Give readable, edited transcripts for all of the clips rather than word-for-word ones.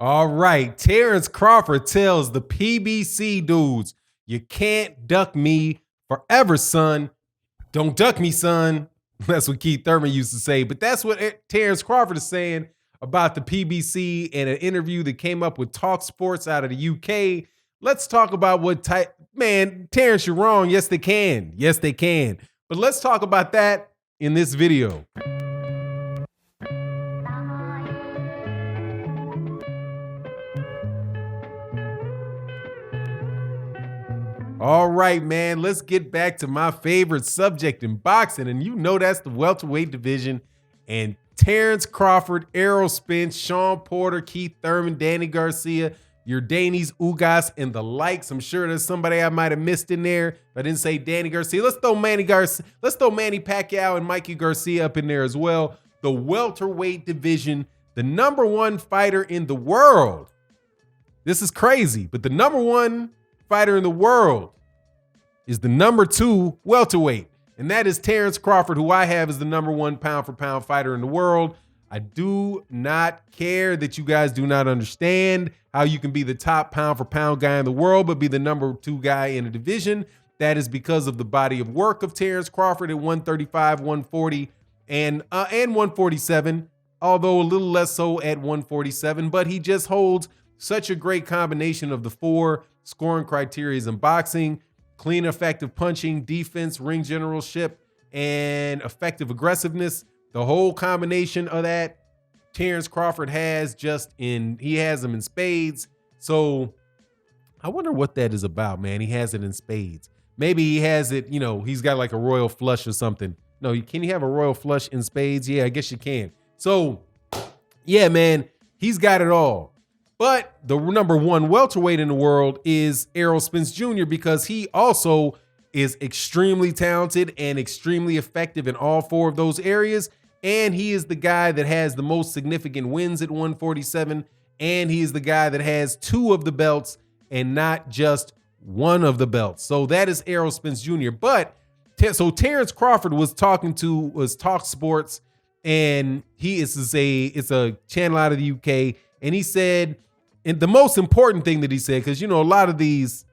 All right. Terence Crawford tells the PBC dudes, you can't duck me forever, son. Don't duck me, son. That's what Keith Thurman used to say. But that's what Terence Crawford is saying about the PBC in an interview that came up with Talk Sports out of the UK. Let's talk about what type. Man, Terence, you're wrong. Yes, they can. Yes, they can. But let's talk about that in this video. All right, man, let's get back to my favorite subject in boxing. And you know that's the welterweight division. And Terence Crawford, Errol Spence, Shawn Porter, Keith Thurman, Danny Garcia, your Danis, Ugas, and the likes. I'm sure there's somebody I might have missed in there. If I didn't say Danny Garcia. Let's throw Manny Pacquiao and Mikey Garcia up in there as well. The welterweight division, the number one fighter in the world. This is crazy, but the number one fighter in the world is the number two welterweight, and that is Terence Crawford, who I have as the number one pound for pound fighter in the world. I do not care that you guys do not understand how you can be the top pound for pound guy in the world, but be the number two guy in a division. That is because of the body of work of Terence Crawford at 135, 140, and 147, although a little less so at 147, but he just holds such a great combination of the four scoring criteria in boxing: clean, effective punching, defense, ring generalship, and effective aggressiveness. The whole combination of that, Terence Crawford has he has them in spades. So I wonder what that is about, man. He has it in spades. Maybe he has it, he's got like a royal flush or something. No, can you have a royal flush in spades? Yeah, I guess you can. So yeah, man, he's got it all. But the number one welterweight in the world is Errol Spence Jr. because he also is extremely talented and extremely effective in all four of those areas. And he is the guy that has the most significant wins at 147. And he is the guy that has two of the belts and not just one of the belts. So that is Errol Spence Jr. But so Terence Crawford was talking to Talk Sports, and it's a channel out of the UK, and he said, and the most important thing that he said, because a lot of these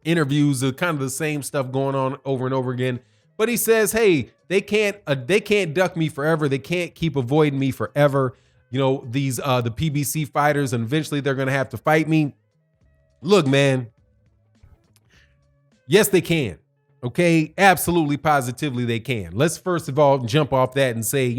interviews are kind of the same stuff going on over and over again, but he says, hey, they can't duck me forever. They can't keep avoiding me forever. These the PBC fighters, and eventually they're gonna have to fight me. Look, man. Yes, they can. Okay, absolutely, positively, they can. Let's first of all jump off that and say,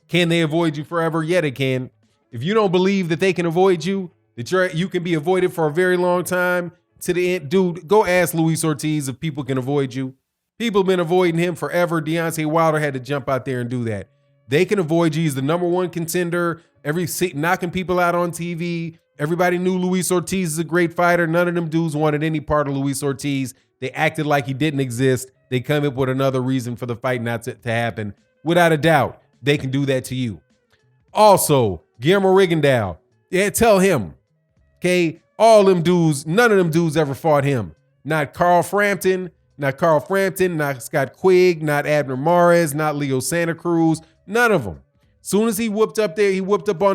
can they avoid you forever? Yeah, they can. If you don't believe that they can avoid you, that you can be avoided for a very long time to the end, dude, go ask Luis Ortiz if people can avoid you. People have been avoiding him forever. Deontay Wilder had to jump out there and do that. They can avoid you. He's the number one contender. Knocking people out on TV. Everybody knew Luis Ortiz is a great fighter. None of them dudes wanted any part of Luis Ortiz. They acted like he didn't exist. They come up with another reason for the fight not to happen. Without a doubt, they can do that to you. Also, Guillermo Rigondeaux. Yeah, tell him. Okay, all them dudes, none of them dudes ever fought him. Not Carl Frampton, not Scott Quigg, not Abner Mares, not Leo Santa Cruz, none of them. Soon as he whooped up on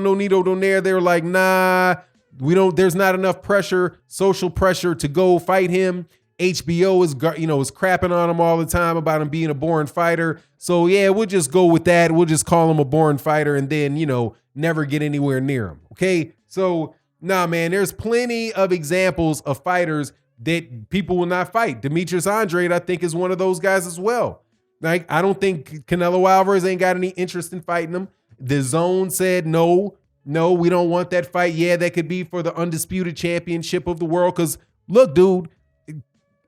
Nonito Donaire, they were like, nah, there's not enough pressure, social pressure to go fight him. HBO is crapping on him all the time about him being a boring fighter. So yeah, we'll just go with that. We'll just call him a boring fighter and then, never get anywhere near him. Okay. So nah, man, there's plenty of examples of fighters that people will not fight. Demetrius Andrade, I think, is one of those guys as well. Like, I don't think Canelo Alvarez ain't got any interest in fighting him. The Zone said, no, we don't want that fight. Yeah, that could be for the undisputed championship of the world. Because look, dude,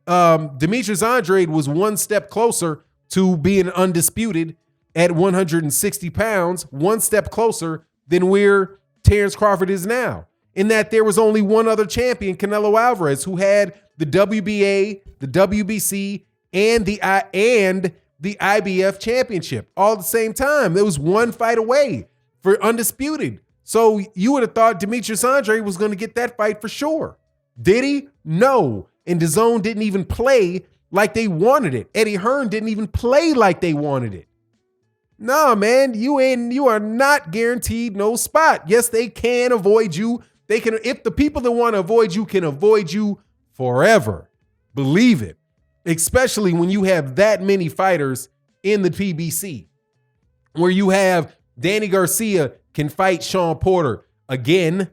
Demetrius Andrade was one step closer to being undisputed at 160 pounds, one step closer than where Terence Crawford is now. In that there was only one other champion, Canelo Alvarez, who had the WBA, the WBC, and the IBF championship all at the same time. It was one fight away for undisputed. So you would have thought Demetrius Andrade was going to get that fight for sure. Did he? No. And DAZN didn't even play like they wanted it. Eddie Hearn didn't even play like they wanted it. Nah, man, you are not guaranteed no spot. Yes, they can avoid you. if the people that want to avoid you can avoid you forever. Believe it. Especially when you have that many fighters in the PBC, where you have Danny Garcia can fight Shawn Porter again.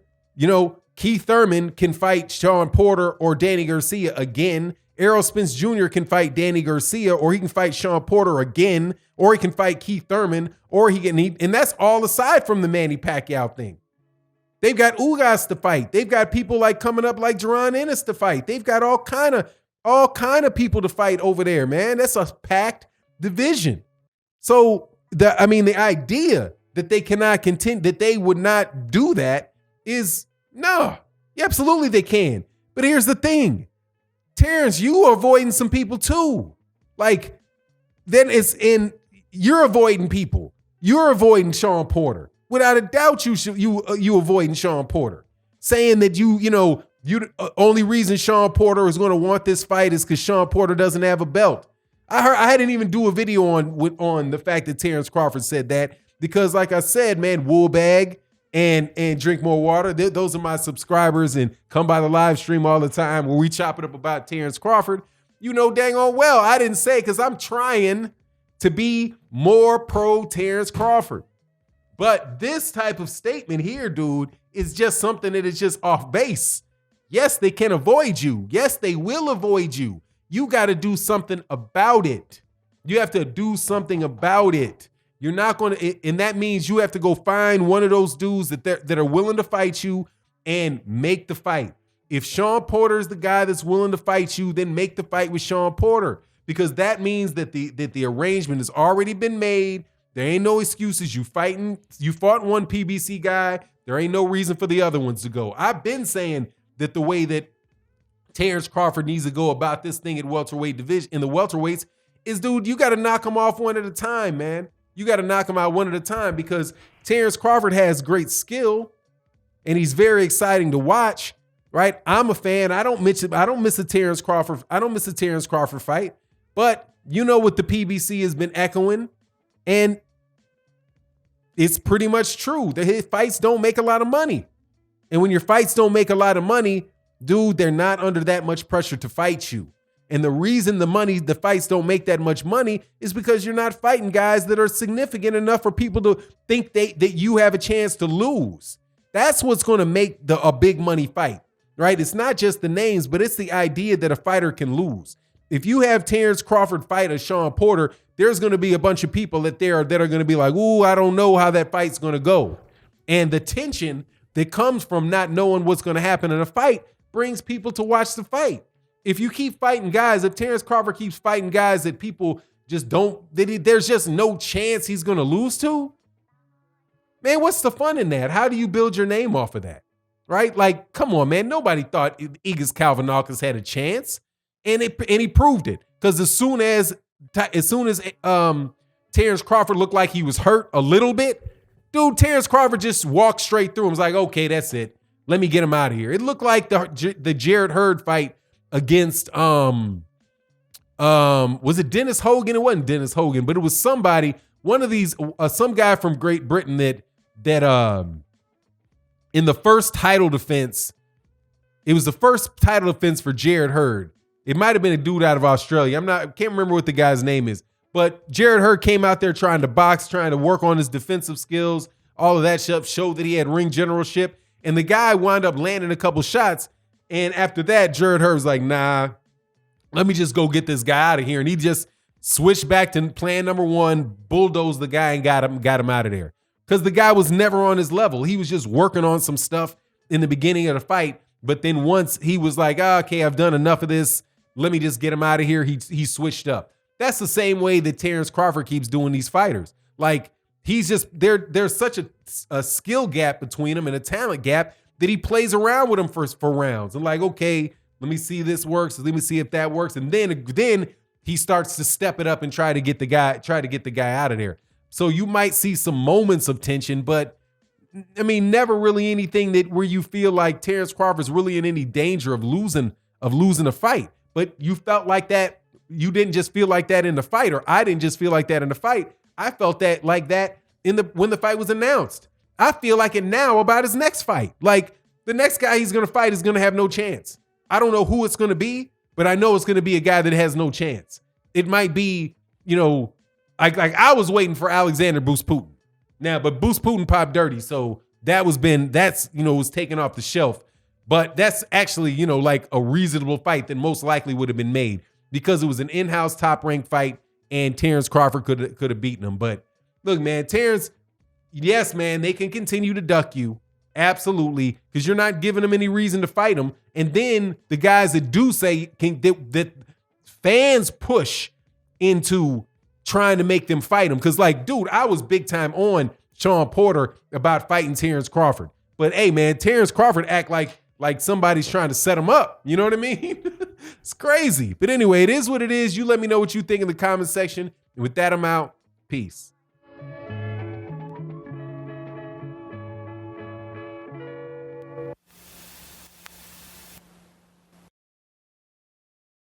Keith Thurman can fight Shawn Porter or Danny Garcia again. Errol Spence Jr. can fight Danny Garcia, or he can fight Shawn Porter again, or he can fight Keith Thurman, or and that's all aside from the Manny Pacquiao thing. They've got Ugas to fight. They've got people like coming up like Jaron Ennis to fight. They've got all kind of people to fight over there, man. That's a packed division. So the idea that they cannot contend, that they would not do that is no. Yeah, absolutely they can. But here's the thing. Terrence, you are avoiding some people too. You're avoiding people. You're avoiding Shawn Porter. Without a doubt, you avoiding Shawn Porter, saying that you only reason Shawn Porter is going to want this fight is because Shawn Porter doesn't have a belt. I hadn't even do a video on the fact that Terence Crawford said that, because like I said, man, Woolbag and Drink More Water, those are my subscribers and come by the live stream all the time where we chop it up about Terence Crawford. Dang on well, I didn't say, because I'm trying to be more pro Terence Crawford. But this type of statement here, dude, is just something that is just off base. Yes, they can avoid you. Yes, they will avoid you. You got to do something about it. You have to do something about it. You're not going to, and that means you have to go find one of those dudes that are willing to fight you and make the fight. If Shawn Porter is the guy that's willing to fight you, then make the fight with Shawn Porter, because that means that the arrangement has already been made. There ain't no excuses. You fought one PBC guy. There ain't no reason for the other ones to go. I've been saying that the way that Terence Crawford needs to go about this thing at welterweight division, in the welterweights, is, dude, you got to knock them off one at a time, man. You got to knock them out one at a time, because Terence Crawford has great skill and he's very exciting to watch, right? I'm a fan. I don't miss a Terence Crawford. I don't miss a Terence Crawford fight. But you know what the PBC has been echoing, and it's pretty much true. His fights don't make a lot of money. And when your fights don't make a lot of money, dude, they're not under that much pressure to fight you. And the reason the fights don't make that much money is because you're not fighting guys that are significant enough for people to think that you have a chance to lose. That's what's going to make a big money fight, right? It's not just the names, but it's the idea that a fighter can lose. If you have Terence Crawford fight a Shawn Porter, there's going to be a bunch of people that are going to be like, ooh, I don't know how that fight's going to go. And the tension that comes from not knowing what's going to happen in a fight brings people to watch the fight. If you keep fighting guys, if Terence Crawford keeps fighting guys that people just there's just no chance he's going to lose to, man, what's the fun in that? How do you build your name off of that? Right? Like, come on, man. Nobody thought Igis Kalvanakis had a chance, and he proved it. Because as soon as Terence Crawford looked like he was hurt a little bit, dude, Terence Crawford just walked straight through him. Was like, okay, that's it. Let me get him out of here. It looked like the Jarrett Hurd fight against was it Dennis Hogan? It wasn't Dennis Hogan, but it was somebody, one of these, some guy from Great Britain that in the first title defense, it was the first title defense for Jarrett Hurd. It might have been a dude out of Australia. Can't remember what the guy's name is, but Jarrett Hurd came out there trying to box, trying to work on his defensive skills, all of that stuff, showed that he had ring generalship, and the guy wound up landing a couple shots. And after that, Jarrett Hurd was like, nah, let me just go get this guy out of here. And he just switched back to plan number one, bulldozed the guy and got him out of there. Because the guy was never on his level. He was just working on some stuff in the beginning of the fight. But then once he was like, okay, I've done enough of this, let me just get him out of here, he switched up. That's the same way that Terence Crawford keeps doing these fighters. Like, he's just, there's such a skill gap between them and a talent gap that he plays around with him for rounds. And like, okay, let me see if this works. Let me see if that works. And then he starts to step it up and try to get the guy out of there. So you might see some moments of tension, but I mean, never really anything where you feel like Terence Crawford's really in any danger of losing a fight. But you felt like that. You didn't just feel like that in the fight, or I didn't just feel like that in the fight. I felt like that when the fight was announced. I feel like it now about his next fight. Like, the next guy he's going to fight is going to have no chance. I don't know who it's going to be, but I know it's going to be a guy that has no chance. It might be, like I was waiting for Alexander Boost Putin. Now, but Boost Putin popped dirty, so that's was taken off the shelf. But that's actually, like a reasonable fight that most likely would have been made because it was an in-house top-ranked fight and Terence Crawford could have beaten him. But look, man, Terence, yes, man, they can continue to duck you. Absolutely, because you're not giving them any reason to fight them. And then the guys that do say that fans push into trying to make them fight him. Because, like, dude, I was big time on Shawn Porter about fighting Terence Crawford. But, hey, man, Terence Crawford act like somebody's trying to set him up. You know what I mean? It's crazy. But anyway, it is what it is. You let me know what you think in the comment section. And with that, I'm out. Peace.